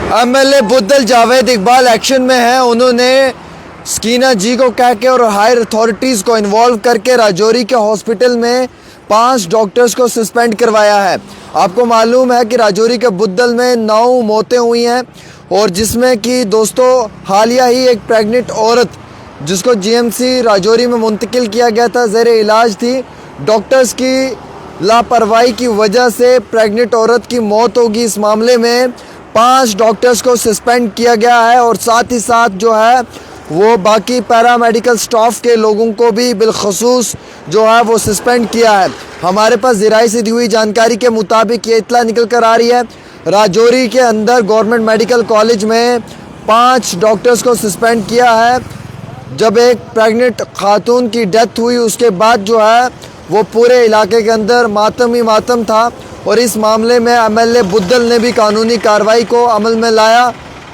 MLA Budhal Javed Iqbal action में है। उन्होंने स्कीना जी को कह के और हायर अथॉरिटीज़ को इन्वॉल्व करके राजौरी के हॉस्पिटल में 5 डॉक्टर्स को सस्पेंड करवाया है। आपको मालूम है कि राजौरी के बुद्दल में 9 मौतें हुई हैं और जिसमें कि दोस्तों हालिया ही एक प्रेग्नेंट औरत जिसको जीएमसी राजौरी में मुंतकिल किया गया था, ज़ेर इलाज थी। डॉक्टर्स की लापरवाही की वजह से प्रेग्नेंट औरत की मौत होगी। इस मामले में 5 डॉक्टर्स को सस्पेंड किया गया है और साथ ही साथ जो है वो बाकी पैरामेडिकल स्टाफ के लोगों को भी बिलखसूस जो है वो सस्पेंड किया है। हमारे पास ज़राए से दी हुई जानकारी के मुताबिक ये इत्तला निकल कर आ रही है, राजौरी के अंदर गवर्नमेंट मेडिकल कॉलेज में 5 डॉक्टर्स को सस्पेंड किया है। जब एक प्रेग्नेंट खातून की डेथ हुई उसके बाद जो है वो पूरे इलाके के अंदर मातम ही मातम था और इस मामले में एमएलए बुद्दल ने भी कानूनी कार्रवाई को अमल में लाया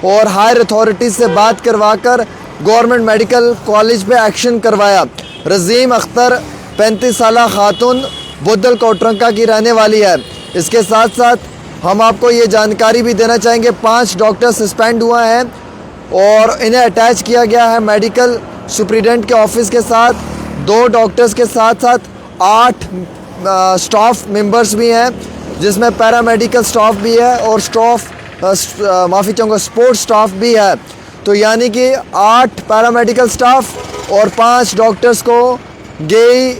और हायर अथॉरिटीज़ से बात करवाकर गवर्नमेंट मेडिकल कॉलेज पे एक्शन करवाया। रज़ीम अख्तर 35 साला खातून बुद्दल कोटरंका की रहने वाली है। इसके साथ साथ हम आपको ये जानकारी भी देना चाहेंगे 5 डॉक्टर सस्पेंड हुआ हैं और इन्हें अटैच किया गया है मेडिकल सुप्रिटेंडेंट के ऑफिस के साथ। 2 डॉक्टर्स के साथ साथ 8 स्टाफ मेंबर्स भी हैं जिसमें पैरामेडिकल स्टाफ भी है और माफ़ी चाहूँगा स्पोर्ट्स स्टाफ भी है। तो यानी कि 8 पैरामेडिकल स्टाफ और 5 डॉक्टर्स को गई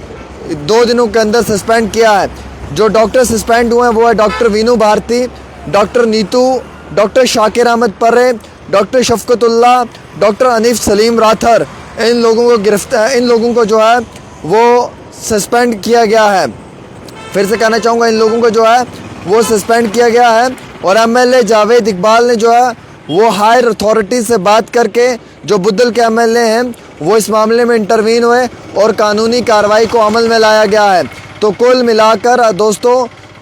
2 दिनों के अंदर सस्पेंड किया है। जो डॉक्टर सस्पेंड हुए हैं वो है doctor Veenu Bharti, doctor Neetu, doctor Shakir Ahmad Parray, doctor Shafqatullah, doctor Anif Saleem Rather. इन लोगों को जो है वो सस्पेंड किया गया है। फिर से कहना चाहूँगा इन लोगों को जो है वो सस्पेंड किया गया है और एमएलए जावेद इकबाल ने जो है वो हायर अथॉरिटी से बात करके जो बुद्दल के एमएलए हैं वो इस मामले में इंटरवीन हुए और कानूनी कार्रवाई को अमल में लाया गया है। तो कुल मिलाकर दोस्तों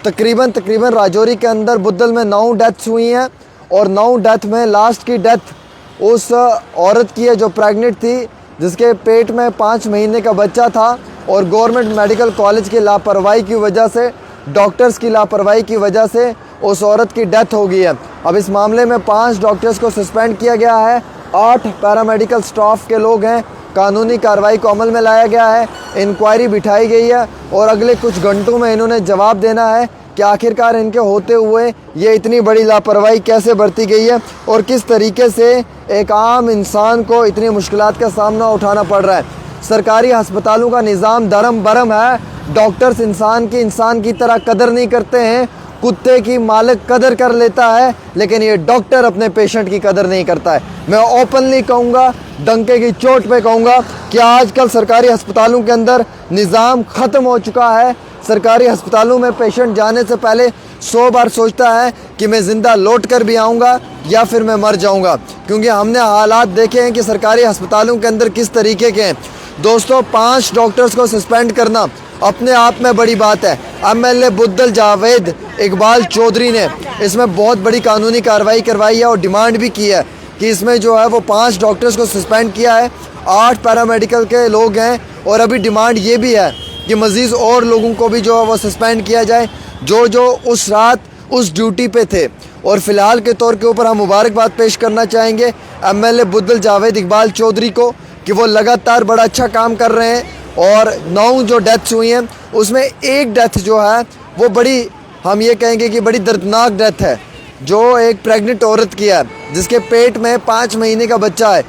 तकरीबन राजौरी के अंदर बुद्दल में 9 डेथ्स हुई हैं और 9 डेथ में लास्ट की डेथ उस औरत की है जो प्रेग्नेंट थी, जिसके पेट में 5 महीने का बच्चा था और गवर्नमेंट मेडिकल कॉलेज की लापरवाही की वजह से, डॉक्टर्स की लापरवाही की वजह से उस औरत की डेथ हो गई है। अब इस मामले में 5 डॉक्टर्स को सस्पेंड किया गया है, 8 पैरामेडिकल स्टाफ के लोग हैं। कानूनी कार्रवाई को अमल में लाया गया है, इंक्वायरी बिठाई गई है और अगले कुछ घंटों में इन्होंने जवाब देना है कि आखिरकार इनके होते हुए ये इतनी बड़ी लापरवाही कैसे बरती गई है और किस तरीके से एक आम इंसान को इतनी मुश्किलात का सामना उठाना पड़ रहा है। सरकारी अस्पतालों का निज़ाम दरम बरम है, डॉक्टर्स इंसान की तरह कदर नहीं करते हैं। कुत्ते की मालिक कदर कर लेता है लेकिन ये डॉक्टर अपने पेशेंट की कदर नहीं करता है। मैं ओपनली कहूँगा, डंके की चोट पे कहूँगा कि आजकल सरकारी अस्पतालों के अंदर निज़ाम ख़त्म हो चुका है। सरकारी अस्पतालों में पेशेंट जाने से पहले 100 बार सोचता है कि मैं ज़िंदा लौट कर भी आऊँगा या फिर मैं मर जाऊँगा, क्योंकि हमने हालात देखे हैं कि सरकारी अस्पतालों के अंदर किस तरीके के हैं। दोस्तों 5 डॉक्टर्स को सस्पेंड करना अपने आप में बड़ी बात है। एमएलए बुद्दल जावेद इकबाल चौधरी ने इसमें बहुत बड़ी कानूनी कार्रवाई करवाई है और डिमांड भी की है कि इसमें जो है वो 5 डॉक्टर्स को सस्पेंड किया है, 8 पैरामेडिकल के लोग हैं और अभी डिमांड ये भी है कि मज़ीद और लोगों को भी जो है वो सस्पेंड किया जाए जो उस रात उस ड्यूटी पे थे। और फ़िलहाल के तौर के ऊपर हम मुबारकबाद पेश करना चाहेंगे एमएलए बुद्दल जावेद इकबाल चौधरी को कि वो लगातार बड़ा अच्छा काम कर रहे हैं और 9 जो डेथ्स हुई हैं उसमें एक डेथ जो है वो बड़ी, हम ये कहेंगे कि बड़ी दर्दनाक डेथ है, जो एक प्रेग्नेंट औरत की है जिसके पेट में 5 महीने का बच्चा है।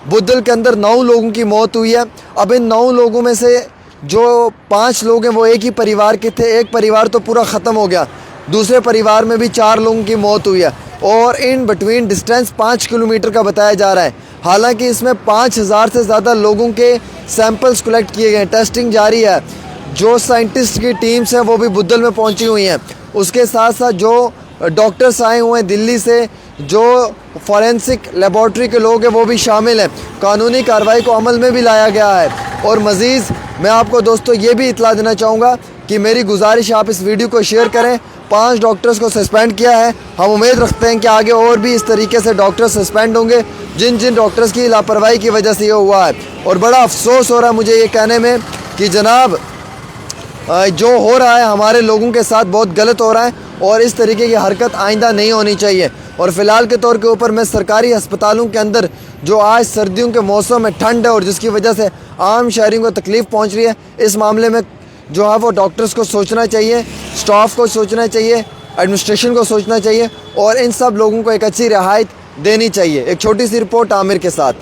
बुद्दल के अंदर 9 लोगों की मौत हुई है। अब इन 9 लोगों में से जो 5 लोग हैं वो एक ही परिवार के थे, एक परिवार तो पूरा ख़त्म हो गया, दूसरे परिवार में भी 4 लोगों की मौत हुई है और इन बिटवीन डिस्टेंस 5 किलोमीटर का बताया जा रहा है। हालांकि इसमें 5000 से ज़्यादा लोगों के सैंपल्स कलेक्ट किए गए, टेस्टिंग जारी है। जो साइंटिस्ट की टीम्स हैं वो भी बुद्दल में पहुंची हुई हैं। उसके साथ साथ जो डॉक्टर्स आए हुए हैं दिल्ली से, जो फॉरेंसिक लेबॉर्ट्री के लोग हैं वो भी शामिल हैं। कानूनी कार्रवाई को अमल में भी लाया गया है। और मज़ीद मैं आपको दोस्तों ये भी इतला देना चाहूँगा कि मेरी गुजारिश आप इस वीडियो को शेयर करें। 5 डॉक्टर्स को सस्पेंड किया है, हम उम्मीद रखते हैं कि आगे और भी इस तरीके से डॉक्टर्स सस्पेंड होंगे जिन डॉक्टर्स की लापरवाही की वजह से ये हुआ है। और बड़ा अफसोस हो रहा है मुझे ये कहने में कि जनाब जो हो रहा है हमारे लोगों के साथ बहुत गलत हो रहा है और इस तरीके की हरकत आइंदा नहीं होनी चाहिए। और फ़िलहाल के तौर के ऊपर मैं सरकारी अस्पतालों के अंदर जो आज सर्दियों के मौसम में ठंड है और जिसकी वजह से आम शहरियों को तकलीफ़ पहुंच रही है, इस मामले में जो है वो डॉक्टर्स को सोचना चाहिए, स्टाफ को सोचना चाहिए, एडमिनिस्ट्रेशन को सोचना चाहिए और इन सब लोगों को एक अच्छी रियायत देनी चाहिए। एक छोटी सी रिपोर्ट आमिर के साथ।